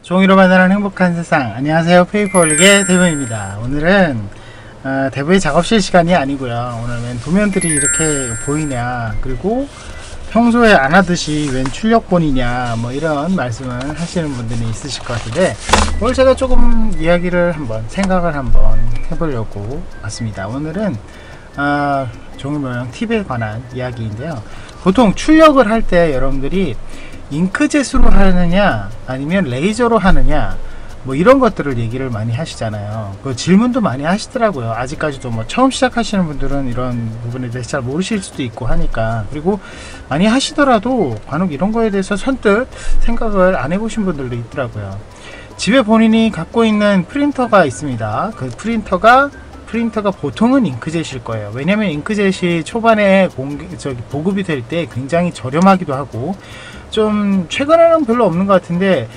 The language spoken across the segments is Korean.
종이로 만드는 행복한 세상. 안녕하세요, 페이퍼올릭의 대부입니다. 오늘은 대부의 작업실 시간이 아니고요. 오늘 웬 도면들이 이렇게 보이냐, 그리고 평소에 안 하듯이 웬 출력본이냐, 뭐 이런 말씀을 하시는 분들이 있으실 것 같은데, 오늘 제가 조금 이야기를 생각을 한번 해보려고 왔습니다. 오늘은 종이 모형 팁에 관한 이야기인데요. 보통 출력을 할 때 여러분들이 잉크젯으로 하느냐 아니면 레이저로 하느냐, 뭐 이런 것들을 얘기를 많이 하시잖아요. 그 질문도 많이 하시더라고요. 아직까지도 뭐 처음 시작하시는 분들은 이런 부분에 대해서 잘 모르실 수도 있고 하니까. 그리고 많이 하시더라도 간혹 이런 거에 대해서 선뜻 생각을 안 해보신 분들도 있더라고요. 집에 본인이 갖고 있는 프린터가 있습니다. 그 프린터가 보통은 잉크젯일 거예요. 왜냐면 잉크젯이 초반에 보급이 될 때 굉장히 저렴하기도 하고, 좀 최근에는 별로 없는 것 같은데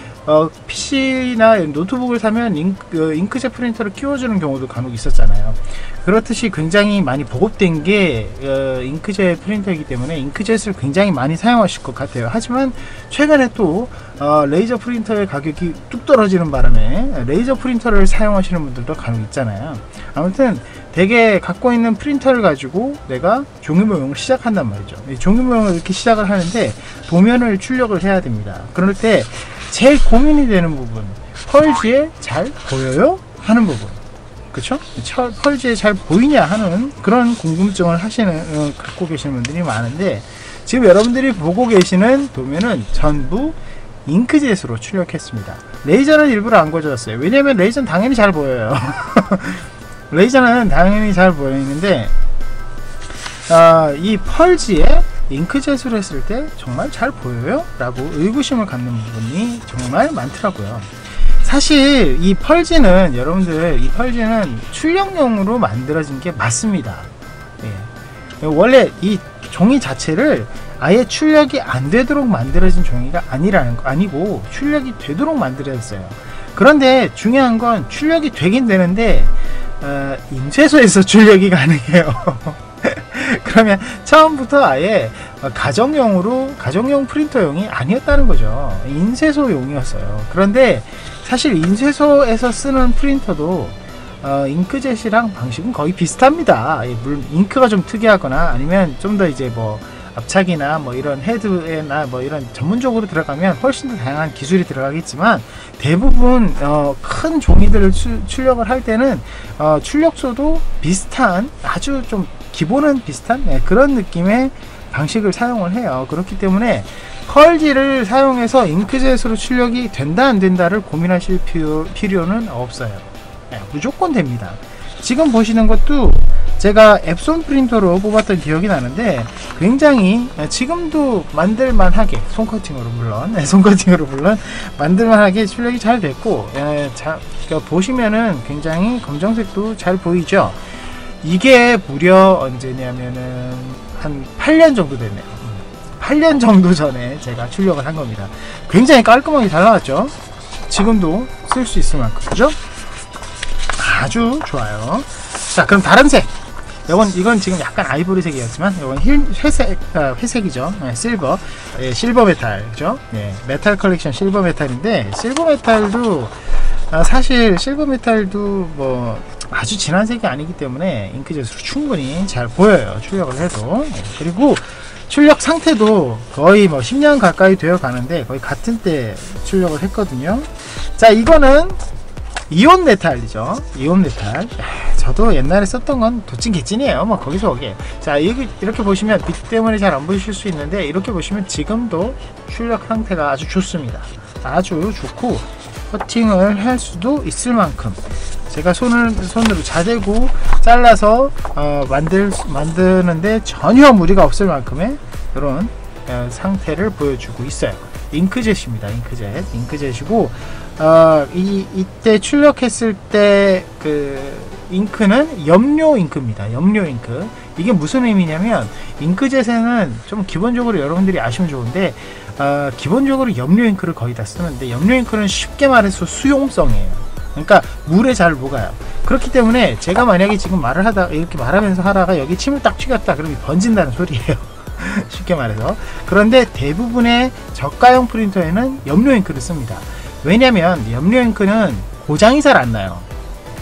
PC나 노트북을 사면 잉크젯 프린터를 끼워주는 경우도 간혹 있었잖아요. 그렇듯이 굉장히 많이 보급된 게 잉크젯 프린터이기 때문에 잉크젯을 굉장히 많이 사용하실 것 같아요. 하지만 최근에 또 레이저 프린터의 가격이 뚝 떨어지는 바람에 레이저 프린터를 사용하시는 분들도 간혹 있잖아요. 아무튼 대개 갖고 있는 프린터를 가지고 내가 종이 모형을 시작한단 말이죠. 종이 모형을 이렇게 시작을 하는데 도면을 출력을 해야 됩니다. 그럴 때 제일 고민이 되는 부분, 펄지에 잘 보여요? 하는 부분, 그쵸? 펄지에 잘 보이냐 하는 그런 궁금증을 갖고 계시는 분들이 많은데, 지금 여러분들이 보고 계시는 도면은 전부 잉크젯으로 출력했습니다. 레이저는 일부러 안 거졌어요. 왜냐면 레이저는 당연히 잘 보여요. 레이저는 당연히 잘 보이는데 이 펄지에 잉크젯으로 했을 때 정말 잘 보여요? 라고 의구심을 갖는 부분이 정말 많더라고요. 사실 이 펄지는 출력용으로 만들어진 게 맞습니다. 예. 원래 이 종이 자체를 아예 출력이 안 되도록 만들어진 종이가 아니고 출력이 되도록 만들어졌어요. 그런데 중요한 건 출력이 되긴 되는데 인쇄소에서 출력이 가능해요. 그러면 처음부터 아예 가정용 프린터용이 아니었다는 거죠. 인쇄소용이었어요. 그런데 사실 인쇄소에서 쓰는 프린터도 잉크젯이랑 방식은 거의 비슷합니다. 물론 잉크가 좀 특이하거나 아니면 좀 더 이제 뭐 압착이나 뭐 이런 헤드나 뭐 이런 전문적으로 들어가면 훨씬 더 다양한 기술이 들어가겠지만, 대부분 큰 종이들을 출력을 할 때는 출력소도 비슷한, 아주 좀 기본은 비슷한 그런 느낌의 방식을 사용을 해요. 그렇기 때문에 펄지를 사용해서 잉크젯으로 출력이 된다 안 된다를 고민하실 필요는 없어요. 무조건 됩니다. 지금 보시는 것도 제가 앱손 프린터로 뽑았던 기억이 나는데, 굉장히 지금도 만들만하게 손커팅으로 물론 만들만하게 출력이 잘 됐고, 보시면은 굉장히 검정색도 잘 보이죠. 이게 무려 언제냐면은 한 8년 정도 됐네요. 8년 정도 전에 제가 출력을 한 겁니다. 굉장히 깔끔하게 잘 나왔죠. 지금도 쓸 수 있을 만큼, 그죠? 아주 좋아요. 자, 그럼 다른 색. 이건 지금 약간 아이보리색이었지만, 이건 회색이죠. 실버 메탈, 그죠? 메탈 컬렉션 실버 메탈인데, 실버 메탈도 사실 실버 메탈도 뭐 아주 진한 색이 아니기 때문에 잉크젯으로 충분히 잘 보여요, 출력을 해도. 그리고 출력 상태도 거의 뭐 10년 가까이 되어 가는데 거의 같은 때 출력을 했거든요. 자, 이거는 이온 메탈이죠. 이온 메탈. 저도 옛날에 썼던 건 도찐 개찐이에요. 뭐 거기서 오게. 자, 이렇게 보시면 빛 때문에 잘 안 보이실 수 있는데, 이렇게 보시면 지금도 출력 상태가 아주 좋습니다. 아주 좋고 커팅을 할 수도 있을 만큼, 제가 손으로 자대고 잘라서 만드는데 전혀 무리가 없을 만큼의 이런 상태를 보여주고 있어요. 잉크젯입니다. 잉크젯이고, 이때 출력했을 때 그 잉크는 염료 잉크입니다. 염료 잉크. 이게 무슨 의미냐면, 잉크젯에는 좀 기본적으로 여러분들이 아시면 좋은데, 기본적으로 염료 잉크를 거의 다 쓰는데, 염료 잉크는 쉽게 말해서 수용성이에요. 그러니까 물에 잘 녹아요. 그렇기 때문에 제가 만약에 지금 이렇게 말하면서 하다가 여기 침을 딱 튀겼다 그러면 번진다는 소리예요. 쉽게 말해서. 그런데 대부분의 저가형 프린터에는 염료 잉크를 씁니다. 왜냐면 염료 잉크는 고장이 잘 안 나요.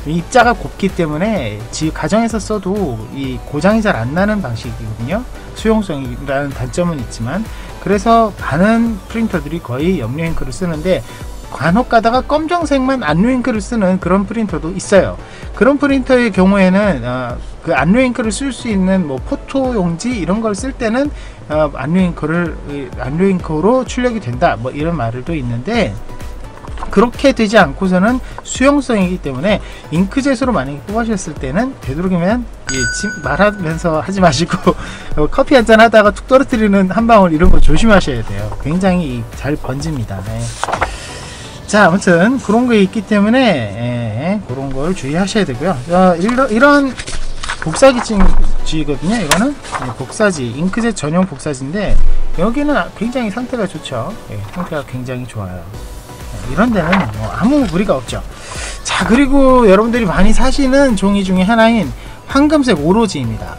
입자가 곱기 때문에 가정에서 써도 이 고장이 잘 안 나는 방식이거든요. 수용성이라는 단점은 있지만, 그래서 많은 프린터들이 거의 염료 잉크를 쓰는데, 간혹 가다가 검정색만 안료 잉크를 쓰는 그런 프린터도 있어요. 그런 프린터의 경우에는 그 안료 잉크를 쓸 수 있는 뭐 포토 용지 이런 걸 쓸 때는 안료 잉크로 출력이 된다, 뭐 이런 말도 있는데, 그렇게 되지 않고서는 수용성이기 때문에 잉크젯으로 만약에 뽑으셨을 때는 되도록이면 말하면서 하지 마시고 커피 한잔 하다가 툭 떨어뜨리는 한 방울 이런 거 조심하셔야 돼요. 굉장히 잘 번집니다. 네. 자, 아무튼 그런 게 있기 때문에 그런 걸 주의하셔야 되고요. 이런 복사기지거든요. 이거는 복사지, 잉크젯 전용 복사지인데 여기는 굉장히 상태가 좋죠. 상태가 굉장히 좋아요. 이런 데는 뭐 아무 무리가 없죠. 자, 그리고 여러분들이 많이 사시는 종이 중에 하나인 황금색 오로지입니다.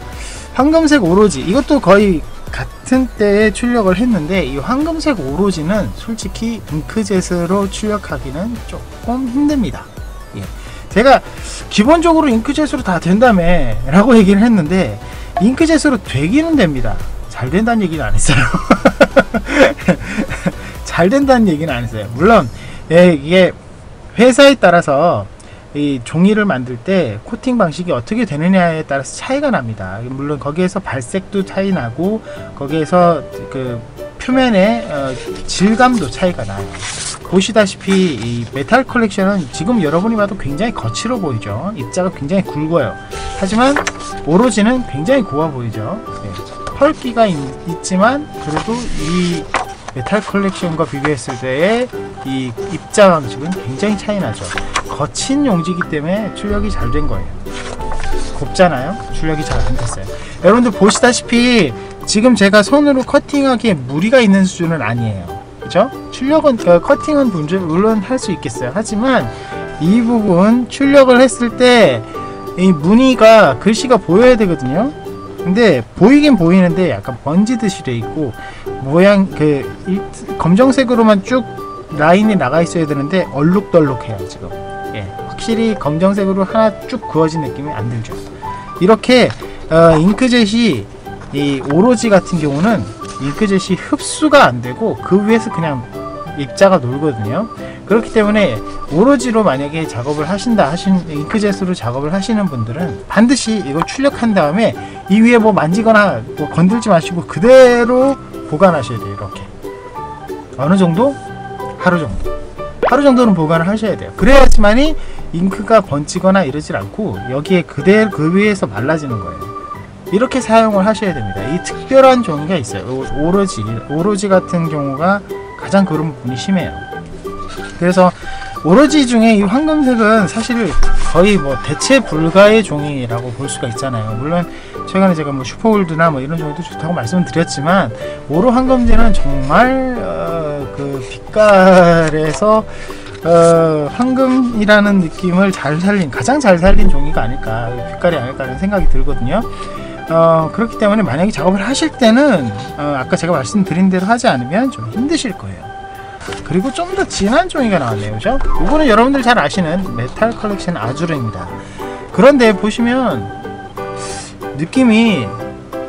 황금색 오로지, 이것도 거의 같은 때에 출력을 했는데, 이 황금색 오로지는 솔직히 잉크젯으로 출력하기는 조금 힘듭니다. 제가 기본적으로 잉크젯으로 다 된다며 라고 얘기를 했는데, 잉크젯으로 되기는 됩니다. 잘 된다는 얘기는 안 했어요. 잘 된다는 얘기는 안 했어요. 물론 이게 회사에 따라서 이 종이를 만들 때 코팅 방식이 어떻게 되느냐에 따라서 차이가 납니다. 물론 거기에서 발색도 차이 나고, 거기에서 그 표면의 질감도 차이가 나요. 보시다시피 이 메탈 컬렉션은 지금 여러분이 봐도 굉장히 거칠어 보이죠. 입자가 굉장히 굵어요. 하지만 오로지는 굉장히 고와 보이죠. 펄기가 있지만 그래도 이 메탈 컬렉션과 비교했을 때의 이 입자 방식은 굉장히 차이 나죠. 거친 용지이기 때문에 출력이 잘 된 거예요. 곱잖아요. 출력이 잘 안 됐어요. 여러분들 보시다시피 지금 제가 손으로 커팅하기에 무리가 있는 수준은 아니에요. 그죠? 출력은 커팅은 물론 할 수 있겠어요. 하지만 이 부분 출력을 했을 때 이 무늬가, 글씨가 보여야 되거든요. 근데 보이긴 보이는데 약간 번지듯이 돼 있고, 모양 검정색으로만 쭉 라인이 나가 있어야 되는데 얼룩덜룩해요 지금. 확실히 검정색으로 하나 쭉 그어진 느낌이 안 들죠. 이렇게 잉크젯이, 이 오로지 같은 경우는 잉크젯이 흡수가 안 되고 그 위에서 그냥 입자가 놀거든요. 그렇기 때문에 오로지로 만약에 작업을 잉크젯으로 작업을 하시는 분들은 반드시 이거 출력한 다음에 이 위에 뭐 만지거나 뭐 건들지 마시고 그대로 보관하셔야 돼요. 이렇게 어느 정도? 하루 정도는 보관을 하셔야 돼요. 그래야지만이 잉크가 번지거나 이러질 않고 여기에 그대로 그 위에서 말라지는 거예요. 이렇게 사용을 하셔야 됩니다. 이 특별한 종이가 있어요. 오로지 같은 경우가 가장 그런 부분이 심해요. 그래서 오로지 중에 이 황금색은 사실 거의 뭐 대체 불가의 종이라고 볼 수가 있잖아요. 물론 최근에 제가 뭐 슈퍼골드나 뭐 이런 종이도 좋다고 말씀을 드렸지만, 오로 황금제는 정말 그 빛깔에서 황금이라는 느낌을 가장 잘 살린 종이가 아닐까, 빛깔이 아닐까 하는 생각이 들거든요. 그렇기 때문에 만약에 작업을 하실 때는 아까 제가 말씀드린 대로 하지 않으면 좀 힘드실 거예요. 그리고 좀 더 진한 종이가 나왔네요. 그죠? 이거는 여러분들 잘 아시는 메탈 컬렉션 아주르입니다. 그런데 보시면 느낌이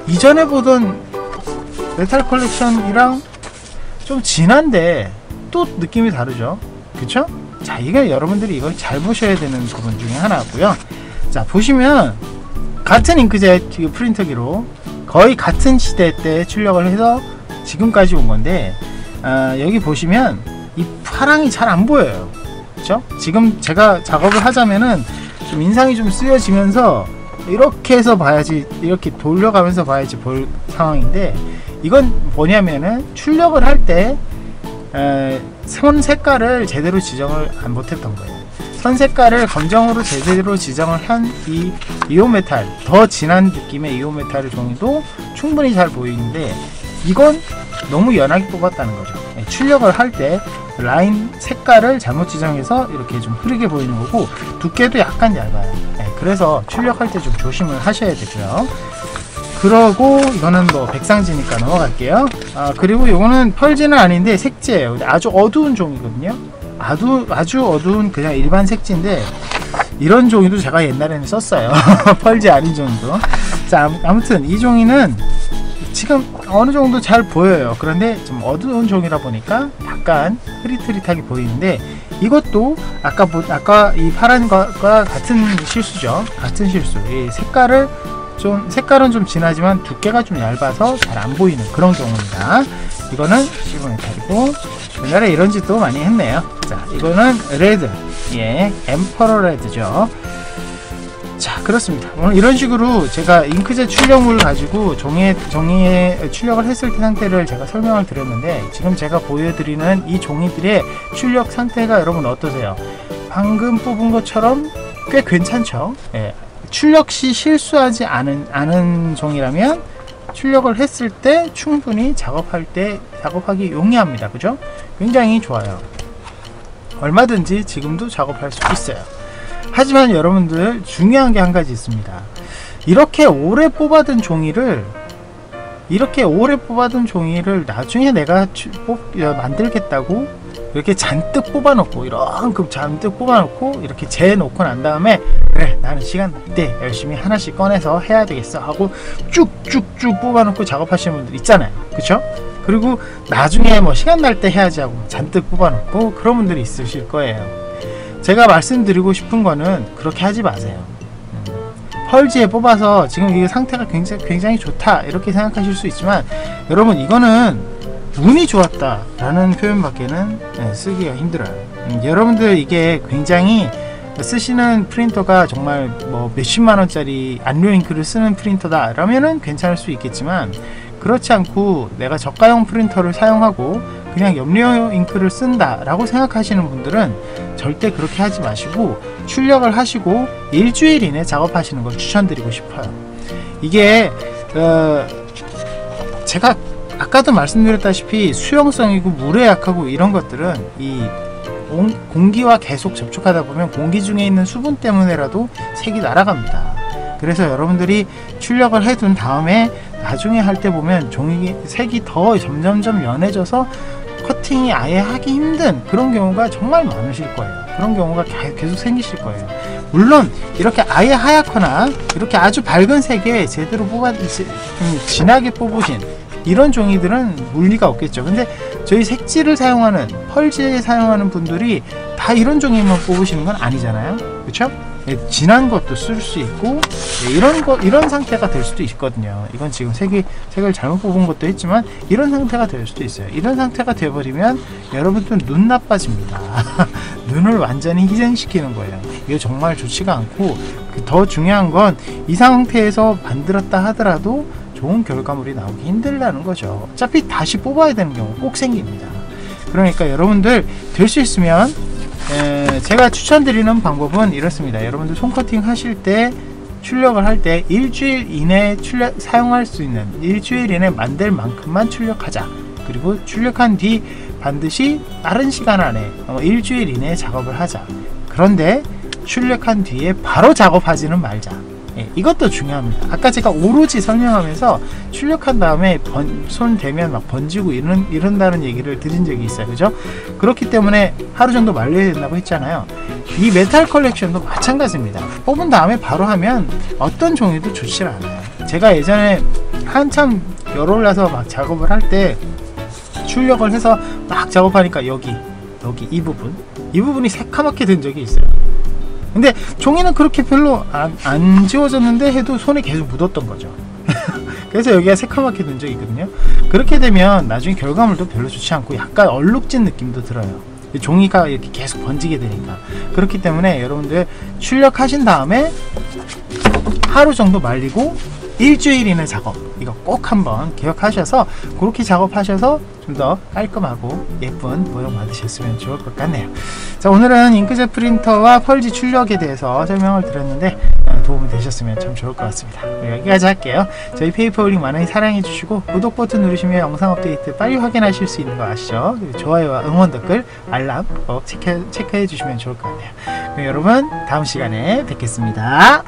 이전에 보던 메탈 컬렉션이랑 좀 진한데 또 느낌이 다르죠. 그쵸? 자, 이게 여러분들이 이걸 잘 보셔야 되는 부분 중에 하나고요. 자, 보시면 같은 잉크젯 프린터기로 거의 같은 시대 때 출력을 해서 지금까지 온 건데, 여기 보시면 이 파랑이 잘 안 보여요. 그쵸? 지금 제가 작업을 하자면은 좀 인상이 좀 쓰여지면서 이렇게 해서 봐야지, 이렇게 돌려가면서 봐야지 볼 상황인데, 이건 뭐냐면은 출력을 할 때 선 색깔을 제대로 지정을 못했던 거예요. 선 색깔을 검정으로 제대로 지정을 한 이 이오메탈, 더 진한 느낌의 이오메탈 종이도 충분히 잘 보이는데, 이건 너무 연하게 뽑았다는 거죠. 출력을 할 때 라인 색깔을 잘못 지정해서 이렇게 좀 흐리게 보이는 거고, 두께도 약간 얇아요. 그래서 출력할 때 좀 조심을 하셔야 되고요. 그러고 이거는 뭐 백상지니까 넘어갈게요. 그리고 이거는 펄지는 아닌데 색지예요. 아주 어두운 종이거든요. 아주 어두운 그냥 일반 색지인데 이런 종이도 제가 옛날에는 썼어요. 펄지 아닌 종이도. 자, 아무튼 이 종이는 지금 어느 정도 잘 보여요. 그런데 좀 어두운 종이라 보니까 약간 흐릿흐릿하게 보이는데, 이것도 아까 이 파란 것과 같은 실수죠. 같은 실수. 이 색깔은 좀 진하지만 두께가 좀 얇아서 잘 안 보이는 그런 경우입니다. 이거는 시그니탈이고, 옛날에 이런 짓도 많이 했네요. 자, 이거는 레드. 예, 엠퍼러 레드죠. 자, 그렇습니다. 오늘 이런 식으로 제가 잉크젯 출력물을 가지고 종이에 출력을 했을 때 상태를 제가 설명을 드렸는데, 지금 제가 보여드리는 이 종이들의 출력 상태가 여러분 어떠세요? 방금 뽑은 것처럼 꽤 괜찮죠? 예, 출력 시 실수하지 않은 종이라면 출력을 했을 때 충분히 작업하기 용이합니다. 그죠? 굉장히 좋아요. 얼마든지 지금도 작업할 수 있어요. 하지만 여러분들 중요한 게 한 가지 있습니다. 이렇게 오래 뽑아둔 종이를 나중에 내가 만들겠다고 이렇게 잔뜩 뽑아놓고 이렇게 재놓고 난 다음에, 그래 나는 시간 날 때 열심히 하나씩 꺼내서 해야 되겠어 하고 쭉쭉쭉 뽑아놓고 작업하시는 분들 있잖아요. 그쵸? 그리고 나중에 뭐 시간 날 때 해야지 하고 잔뜩 뽑아놓고 그런 분들이 있으실 거예요. 제가 말씀드리고 싶은 거는 그렇게 하지 마세요. 펄지에 뽑아서 지금 이게 상태가 굉장히 좋다 이렇게 생각하실 수 있지만, 여러분 이거는 운이 좋았다 라는 표현밖에는 쓰기가 힘들어요. 여러분들 이게 굉장히 쓰시는 프린터가 정말 뭐 몇십만원짜리 안료 잉크를 쓰는 프린터다 라면은 괜찮을 수 있겠지만, 그렇지 않고 내가 저가형 프린터를 사용하고 그냥 염료 잉크를 쓴다 라고 생각하시는 분들은 절대 그렇게 하지 마시고 출력을 하시고 일주일 이내 작업하시는 걸 추천드리고 싶어요. 이게 제가 아까도 말씀드렸다시피 수용성이고 물에 약하고 이런 것들은 이 공기와 계속 접촉하다 보면 공기 중에 있는 수분 때문에라도 색이 날아갑니다. 그래서 여러분들이 출력을 해둔 다음에 나중에 할 때 보면 색이 더 점점점 연해져서 커팅이 아예 하기 힘든 그런 경우가 정말 많으실 거예요. 그런 경우가 계속 생기실 거예요. 물론 이렇게 아예 하얗거나 이렇게 아주 밝은 색에 제대로 진하게 뽑으신 이런 종이들은 물리가 없겠죠. 근데 저희 색지를 사용하는 펄지에 사용하는 분들이 다 이런 종이만 뽑으시는 건 아니잖아요. 그렇죠? 진한 것도 쓸 수 있고 이런 상태가 될 수도 있거든요. 이건 지금 색을 잘못 뽑은 것도 있지만 이런 상태가 될 수도 있어요. 이런 상태가 되어버리면 여러분들 눈 나빠집니다. 눈을 완전히 희생시키는 거예요. 이게 정말 좋지가 않고, 더 중요한 건 이 상태에서 만들었다 하더라도 좋은 결과물이 나오기 힘들다는 거죠. 어차피 다시 뽑아야 되는 경우 꼭 생깁니다. 그러니까 여러분들 될 수 있으면 제가 추천드리는 방법은 이렇습니다. 여러분들 손커팅 하실 때 출력을 할 때 일주일 이내에 사용할 수 있는, 일주일 이내 만들 만큼만 출력하자. 그리고 출력한 뒤 반드시 빠른 시간 안에 일주일 이내에 작업을 하자. 그런데 출력한 뒤에 바로 작업하지는 말자. 이것도 중요합니다. 아까 제가 오로지 설명하면서 출력한 다음에 손 대면 막 번지고 이런다는 얘기를 드린 적이 있어요. 그죠? 그렇기 때문에 하루 정도 말려야 된다고 했잖아요. 이 메탈 컬렉션도 마찬가지입니다. 뽑은 다음에 바로 하면 어떤 종이도 좋지 않아요. 제가 예전에 한참 열올라서 막 작업을 할 때 출력을 해서 막 작업하니까 여기 이 부분이 새카맣게 된 적이 있어요. 근데 종이는 그렇게 별로 안 지워졌는데 해도 손에 계속 묻었던 거죠. 그래서 여기가 새카맣게 된 적이 있거든요. 그렇게 되면 나중에 결과물도 별로 좋지 않고 약간 얼룩진 느낌도 들어요. 종이가 이렇게 계속 번지게 되니까. 그렇기 때문에 여러분들 출력하신 다음에 하루 정도 말리고 일주일 이내 작업, 이거 꼭 한번 기억하셔서 그렇게 작업하셔서 좀 더 깔끔하고 예쁜 모형 만드셨으면 좋을 것 같네요. 자, 오늘은 잉크젯 프린터와 펄지 출력에 대해서 설명을 드렸는데 도움이 되셨으면 참 좋을 것 같습니다. 여기까지 할게요. 저희 페이퍼블릭 많이 사랑해 주시고 구독 버튼 누르시면 영상 업데이트 빨리 확인하실 수 있는 거 아시죠? 좋아요와 응원 댓글, 알람 꼭 체크해 주시면 좋을 것 같아요. 그럼 여러분 다음 시간에 뵙겠습니다.